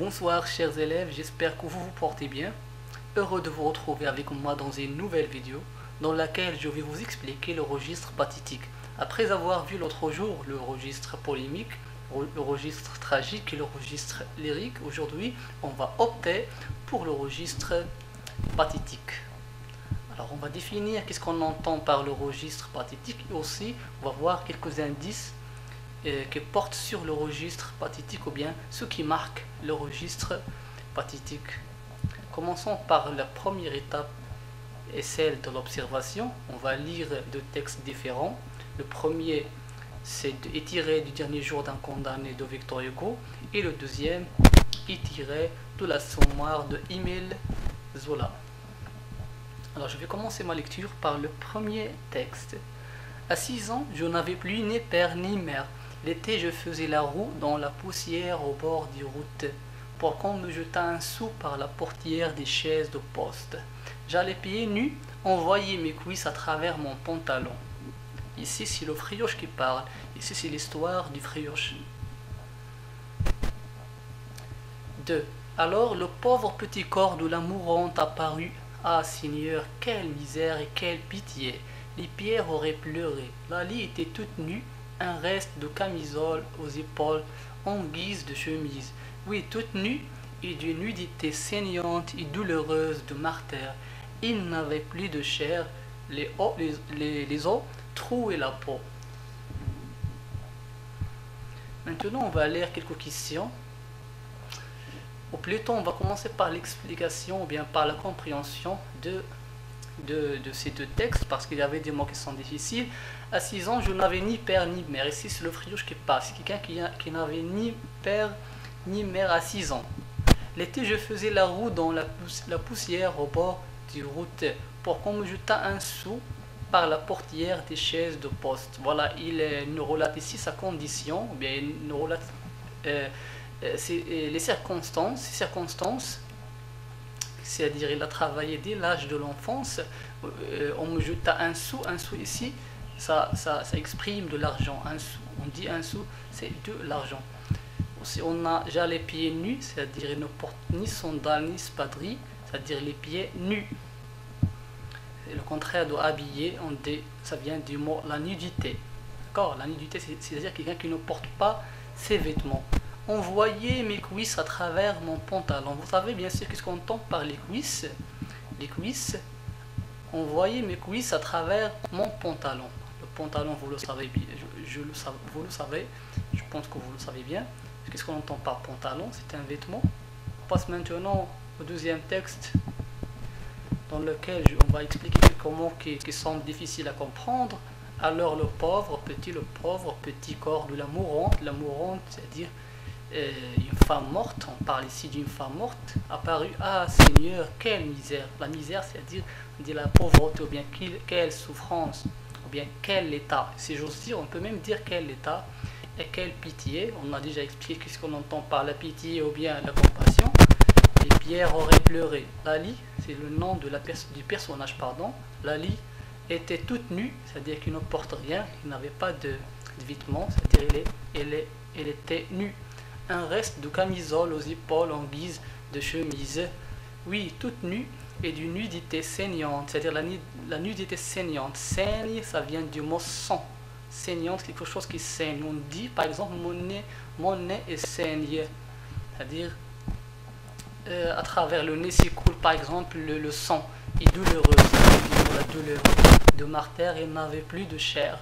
Bonsoir chers élèves, j'espère que vous vous portez bien. Heureux de vous retrouver avec moi dans une nouvelle vidéo dans laquelle je vais vous expliquer le registre pathétique. Après avoir vu l'autre jour le registre polémique, le registre tragique et le registre lyrique, aujourd'hui on va opter pour le registre pathétique. Alors on va définir qu'est-ce qu'on entend par le registre pathétique et aussi on va voir quelques indices qui portent sur le registre pathétique ou bien ce qui marque le registre pathétique. Commençons par la première étape et celle de l'observation. On va lire deux textes différents. Le premier est tiré du dernier jour d'un condamné de Victor Hugo et le deuxième est tiré de l'assommoir de Émile Zola. Alors je vais commencer ma lecture par le premier texte. À 6 ans, je n'avais plus ni père ni mère. L'été, je faisais la roue dans la poussière au bord des routes, pour qu'on me jetât un sou par la portière des chaises de poste. J'allais pieds nus, envoyer mes cuisses à travers mon pantalon. Ici, c'est le frioche qui parle. Ici, c'est l'histoire du frioche. 2. Alors, le pauvre petit corps de la mourante apparut. Ah, Seigneur, quelle misère et quelle pitié! Les pierres auraient pleuré. Lali était toute nue, un reste de camisole aux épaules en guise de chemise. Oui, toute nue et d'une nudité saignante et douloureuse de martyr. Il n'avait plus de chair, les os trouaient la peau. Maintenant, on va lire quelques questions. Au plutôt, on va commencer par l'explication ou bien par la compréhension de ces deux textes parce qu'il y avait des mots qui sont difficiles. À 6 ans, je n'avais ni père ni mère. Ici, c'est le frioche qui parle. C'est quelqu'un qui n'avait ni père ni mère à 6 ans. L'été, je faisais la roue dans la poussière au bord du route pour qu'on me jetât un sou par la portière des chaises de poste. Voilà, il nous relate ici sa condition, ou bien il nous relate les circonstances, c'est-à-dire il a travaillé dès l'âge de l'enfance. On me jeta un sou ici, ça exprime de l'argent. Un sou, on dit un sou, c'est de l'argent. Aussi, on a déjà les pieds nus, c'est-à-dire il ne porte ni sandales ni espadrilles, c'est-à-dire les pieds nus. Et le contraire de habillé, ça vient du mot la nudité. D'accord, la nudité, c'est-à-dire quelqu'un qui ne porte pas ses vêtements. On voyait mes cuisses à travers mon pantalon. Vous savez bien sûr qu'est-ce qu'on entend par les cuisses. Les cuisses, on voyait mes cuisses à travers mon pantalon. Le pantalon, vous le savez bien, vous le savez, je pense que vous le savez bien. Qu'est-ce qu'on entend par pantalon? C'est un vêtement. On passe maintenant au deuxième texte dans lequel on va expliquer quelques mots qui sont difficiles à comprendre. Alors le pauvre petit corps de la mourante, c'est-à-dire une femme morte, on parle ici d'une femme morte, apparue. Ah Seigneur, quelle misère! La misère, c'est-à-dire la pauvreté, ou bien quelle souffrance, ou bien quel état. Si j'ose dire, on peut même dire quel état et quelle pitié. On a déjà expliqué ce qu'on entend par la pitié ou bien la compassion. Les pierres auraient pleuré. Lali, c'est le nom de du personnage, pardon. Lali était toute nue, c'est-à-dire qu'il ne porte rien, il n'avait pas de vêtements, c'est-à-dire elle était nue. Un reste de camisole aux épaules en guise de chemise. Oui, toute nue et d'une nudité saignante, c'est-à-dire la nudité saignante. Saigne, ça vient du mot sang. Saignante, quelque chose qui saigne. On dit par exemple mon nez est saigne, c'est-à-dire à travers le nez s'écoule par exemple le sang est douloureux, c'est-à-dire la douleur de martyr, il n'avait plus de chair.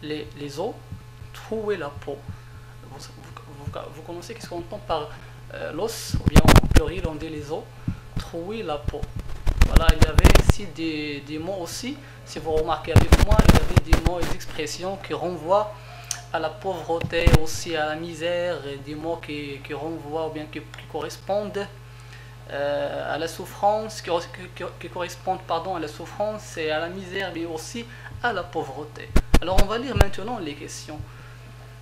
Les os trouaient la peau. Vous connaissez ce qu'on entend par l'os, ou bien en pluriel on dit les os, trouer la peau. Voilà, il y avait ici des mots aussi, si vous remarquez avec moi, il y avait des mots et des expressions qui renvoient à la pauvreté, aussi à la misère, et des mots qui renvoient ou bien qui correspondent à la souffrance, qui correspondent à la souffrance et à la misère, mais aussi à la pauvreté. Alors on va lire maintenant les questions.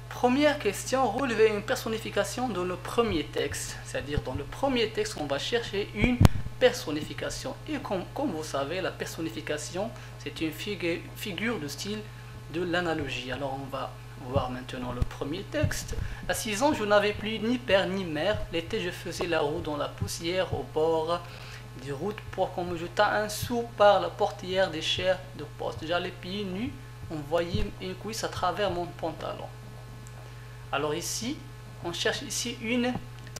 Première question, relever une personnification dans le premier texte. C'est-à-dire dans le premier texte, on va chercher une personnification. Et comme vous savez, la personnification, c'est une figure de style de l'analogie. Alors on va voir maintenant le premier texte. À 6 ans, je n'avais plus ni père ni mère. L'été, je faisais la roue dans la poussière au bord des routes pour qu'on me jetât un sou par la portière des chairs de poste. J'allais pieds nus, on voyait une cuisse à travers mon pantalon. Alors ici, on cherche ici une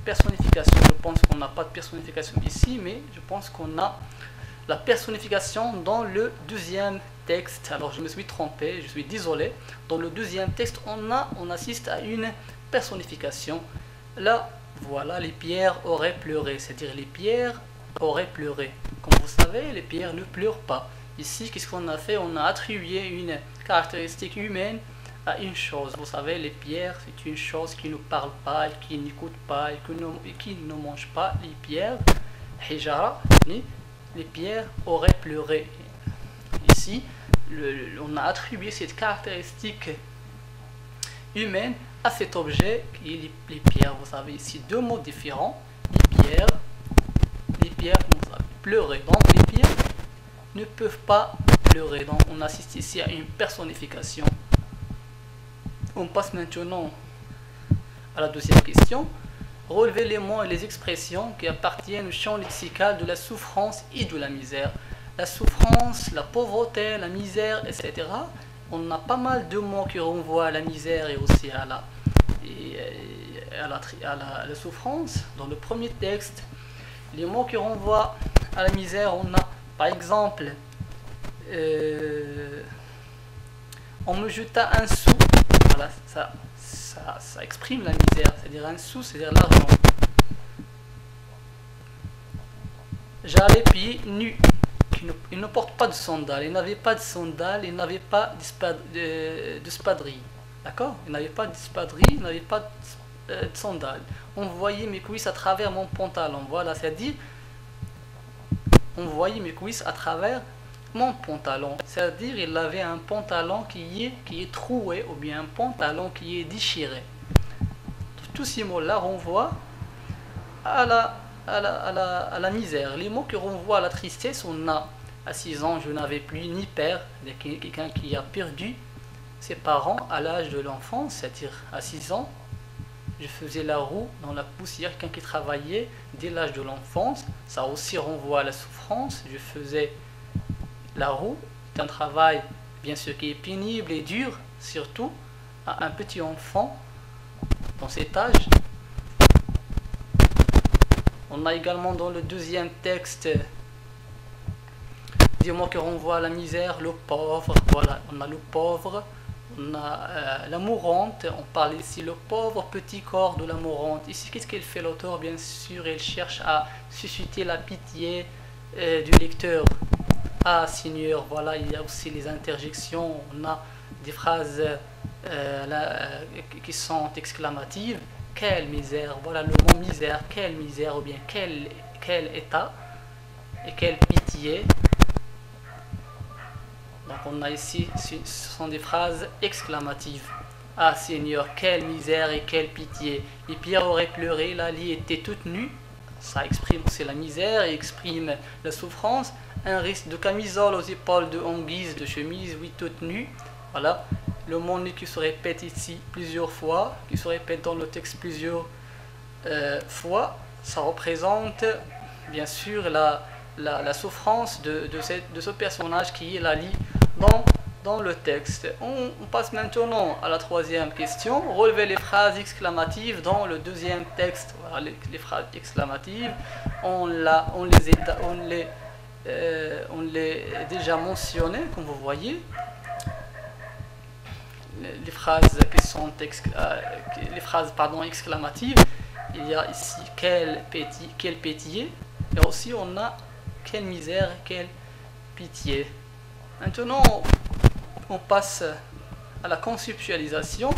personnification. Je pense qu'on n'a pas de personnification ici, mais je pense qu'on a la personnification dans le deuxième texte. Alors je me suis trompé, je suis désolé. Dans le deuxième texte, on assiste à une personnification. Là, voilà, les pierres auraient pleuré, c'est-à-dire les pierres auraient pleuré. Comme vous savez, les pierres ne pleurent pas. Ici, qu'est-ce qu'on a fait? On a attribué une caractéristique humaine à une chose. Vous savez, les pierres, c'est une chose qui ne parle pas, qui n'écoute pas, et qui ne mange pas. Les pierres, hijara, les pierres auraient pleuré. Ici, on a attribué cette caractéristique humaine à cet objet qui est les pierres. Vous savez ici deux mots différents. Les pierres, vous savez, pleurer. Donc les pierres ne peuvent pas pleurer. Donc on assiste ici à une personnification. On passe maintenant à la deuxième question. Relevez les mots et les expressions qui appartiennent au champ lexical de la souffrance et de la misère. La souffrance, la pauvreté, la misère, etc. On a pas mal de mots qui renvoient à la misère et aussi à la souffrance. Dans le premier texte, les mots qui renvoient à la misère, on a par exemple on me jeta un sou. Voilà, ça exprime la misère, c'est-à-dire un sou, c'est-à-dire l'argent. J'allais pieds nus. Il ne porte pas de sandales, il n'avait pas de sandales, il n'avait pas de spadrilles. D'accord? Il n'avait pas de spadrilles, il n'avait pas de sandales. On voyait mes cuisses à travers mon pantalon. Voilà, c'est-à-dire, on voyait mes cuisses à travers mon pantalon. C'est-à-dire, il avait un pantalon qui est troué, ou bien un pantalon qui est déchiré. Tous ces mots-là renvoient à la misère. Les mots qui renvoient à la tristesse, on a à 6 ans, je n'avais plus ni père, quelqu'un qui a perdu ses parents à l'âge de l'enfance, c'est-à-dire à 6 ans, je faisais la roue dans la poussière, quelqu'un qui travaillait dès l'âge de l'enfance. Ça aussi renvoie à la souffrance. Je faisais la roue, c'est un travail bien sûr qui est pénible et dur, surtout à un petit enfant dans cet âge. On a également dans le deuxième texte des mots qui renvoient à la misère, le pauvre. Voilà, on a le pauvre, on a la mourante. On parle ici le pauvre petit corps de la mourante. Ici, qu'est-ce qu'il fait l'auteur? Bien sûr, il cherche à susciter la pitié du lecteur. Ah Seigneur, voilà, il y a aussi les interjections. On a des phrases qui sont exclamatives. Quelle misère, voilà le mot misère, quelle misère, ou bien quel état et quelle pitié. Donc on a ici, ce sont des phrases exclamatives. Ah Seigneur, quelle misère et quelle pitié. Les pierres auraient pleuré, la lie était toute nue. Ça exprime aussi la misère et exprime la souffrance. Un risque de camisole aux épaules en guise de chemise, oui, toute nue. Voilà. Le mot nu qui se répète ici plusieurs fois, qui se répète dans le texte plusieurs fois, ça représente bien sûr la souffrance de ce personnage qui est la lie dans le texte. On passe maintenant à la troisième question. Relevez les phrases exclamatives dans le deuxième texte. Voilà, les phrases exclamatives, on les déjà mentionnées, comme vous voyez. Les phrases qui sont exclamatives, il y a ici quel pitié, et aussi on a quelle misère, quelle pitié. Maintenant on passe à la conceptualisation.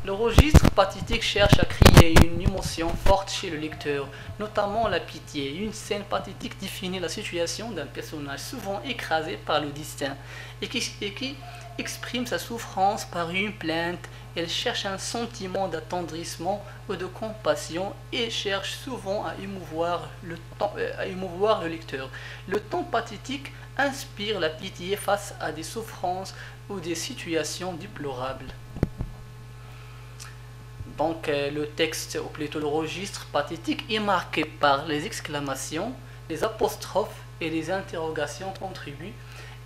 Le registre pathétique cherche à créer une émotion forte chez le lecteur, notamment la pitié. Une scène pathétique définit la situation d'un personnage souvent écrasé par le destin et qui exprime sa souffrance par une plainte. Elle cherche un sentiment d'attendrissement ou de compassion et cherche souvent à émouvoir le lecteur. Le ton pathétique inspire la pitié face à des souffrances ou des situations déplorables. Donc le texte, ou plutôt le registre pathétique, est marqué par les exclamations, les apostrophes et les interrogations contribuent,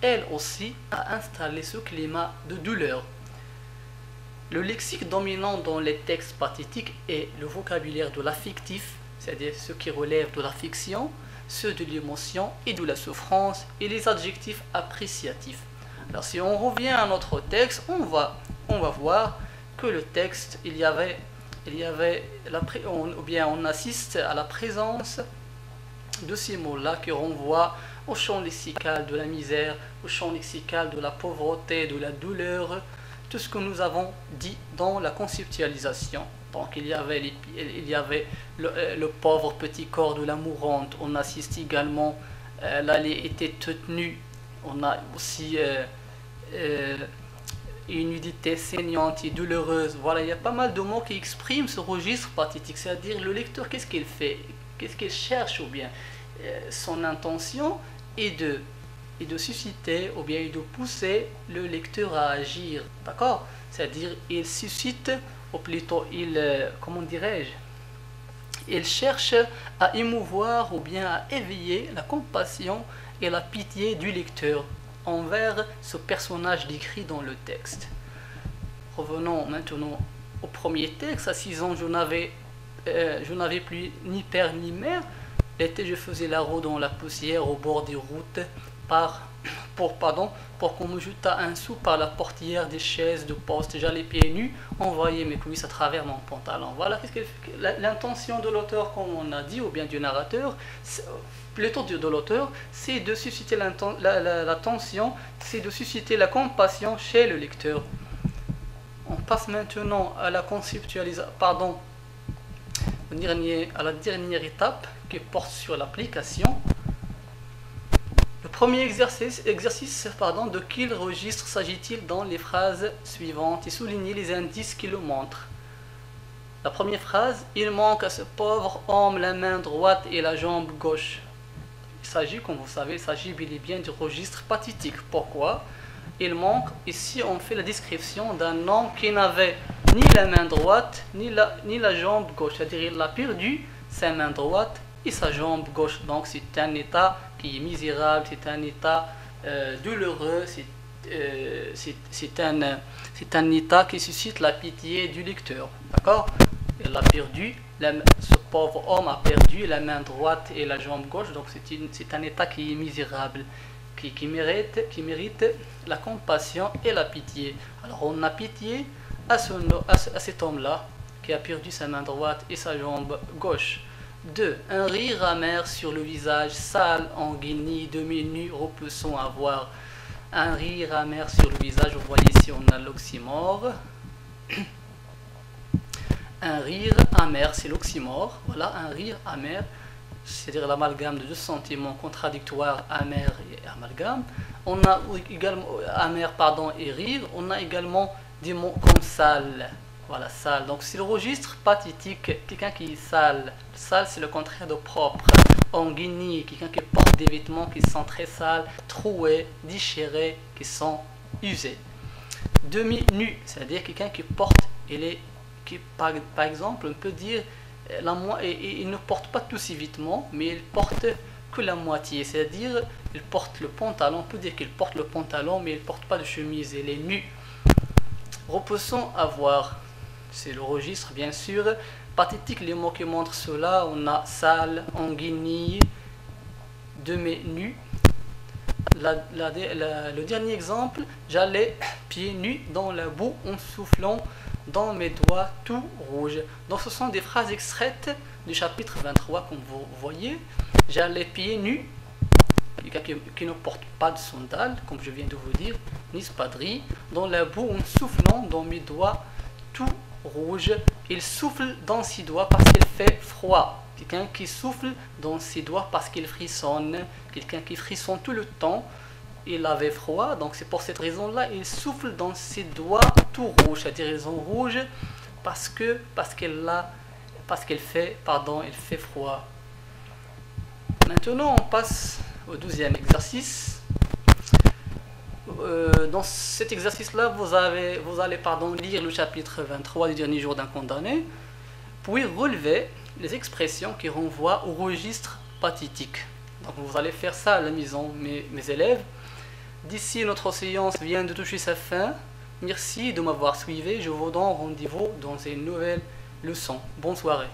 elles aussi, à installer ce climat de douleur. Le lexique dominant dans les textes pathétiques est le vocabulaire de l'affectif, c'est-à-dire ce qui relève de la fiction, ceux de l'émotion et de la souffrance, et les adjectifs appréciatifs. Alors si on revient à notre texte, on va voir que le texte, on assiste à la présence de ces mots-là qui renvoient au champ lexical de la misère, au champ lexical de la pauvreté, de la douleur, tout ce que nous avons dit dans la conceptualisation. Donc il y avait le pauvre petit corps de la mourante, on assiste également, l'allée était toute nue, on a aussi une nudité saignante et douloureuse. Voilà, il y a pas mal de mots qui expriment ce registre pathétique, c'est-à-dire le lecteur, qu'est-ce qu'il fait, qu'est-ce qu'il cherche, ou bien son intention est de susciter, ou bien de pousser le lecteur à agir, d'accord? C'est-à-dire il suscite, ou plutôt comment dirais-je, il cherche à émouvoir ou bien à éveiller la compassion et la pitié du lecteur envers ce personnage décrit dans le texte. Revenons maintenant au premier texte. À 6 ans, je n'avais plus ni père ni mère. L'été, je faisais la roue dans la poussière au bord des routes pour qu'on me jetât un sou par la portière des chaises de poste. J'allais pieds nus, on voyait mes cuisses à travers mon pantalon. Voilà l'intention de l'auteur, comme on a dit, ou bien du narrateur, plutôt de l'auteur, c'est de susciter l'attention, c'est de susciter la compassion chez le lecteur. On passe maintenant à la conceptualisation, à la dernière étape qui porte sur l'application. Le premier exercice, de quel registre s'agit-il dans les phrases suivantes et souligner les indices qui le montrent. La première phrase, il manque à ce pauvre homme la main droite et la jambe gauche. Il s'agit, comme vous savez, bel et bien du registre pathétique. Pourquoi? Il manque, ici on fait la description d'un homme qui n'avait ni la main droite ni la jambe gauche, c'est-à-dire il a perdu sa main droite et sa jambe gauche. Donc c'est un état qui est misérable, c'est un état douloureux, c'est un état qui suscite la pitié du lecteur. D'accord? Il a perdu, ce pauvre homme a perdu la main droite et la jambe gauche, donc c'est un état qui est misérable, qui mérite la compassion et la pitié. Alors on a pitié à cet homme-là qui a perdu sa main droite et sa jambe gauche. 2. Un rire amer sur le visage, sale, enguigné, demi-nu, repoussant à voir. Un rire amer sur le visage, vous voyez ici on a l'oxymore. Un rire amer, c'est l'oxymore. Voilà, un rire amer, c'est-à-dire l'amalgame de deux sentiments contradictoires, amer et amalgame. On a également amer, et rire. On a également des mots comme sale. Voilà, sale. Donc c'est le registre pathétique, quelqu'un qui est sale. Sale, c'est le contraire de propre. Enguigné, quelqu'un qui porte des vêtements qui sont très sales, troués, déchirés, qui sont usés. Demi-nu, c'est-à-dire quelqu'un qui porte, par exemple, on peut dire, il ne porte pas tous ses vêtements, mais il porte que la moitié, c'est-à-dire il porte le pantalon, on peut dire qu'il porte le pantalon, mais il ne porte pas de chemise, il est nu. Repoussant à voir, c'est le registre bien sûr. Pathétique, les mots qui montrent cela, on a sale, enguigné, demi-nu. Le dernier exemple, j'allais pieds nus dans la boue en soufflant dans mes doigts tout rouges. Donc ce sont des phrases extraites du chapitre 23, comme vous voyez. J'allais pieds nus, quelqu'un qui ne porte pas de sandales, comme je viens de vous dire, ni espadrilles, dans la boue en soufflant dans mes doigts tout rouges. Il souffle dans ses doigts parce qu'il fait froid. Quelqu'un qui souffle dans ses doigts parce qu'il frissonne. Quelqu'un qui frissonne tout le temps. Il avait froid, donc c'est pour cette raison-là, il souffle dans ses doigts tout rouges, c'est-à-dire ils sont rouges parce qu'il fait froid. Maintenant, on passe au 12e exercice. dans cet exercice-là, vous allez lire le chapitre 23 du dernier jour d'un condamné, puis relever les expressions qui renvoient au registre pathétique. Donc vous allez faire ça à la maison, mes élèves. D'ici, notre séance vient de toucher sa fin. Merci de m'avoir suivi. Je vous donne rendez-vous dans une nouvelle leçon. Bonne soirée.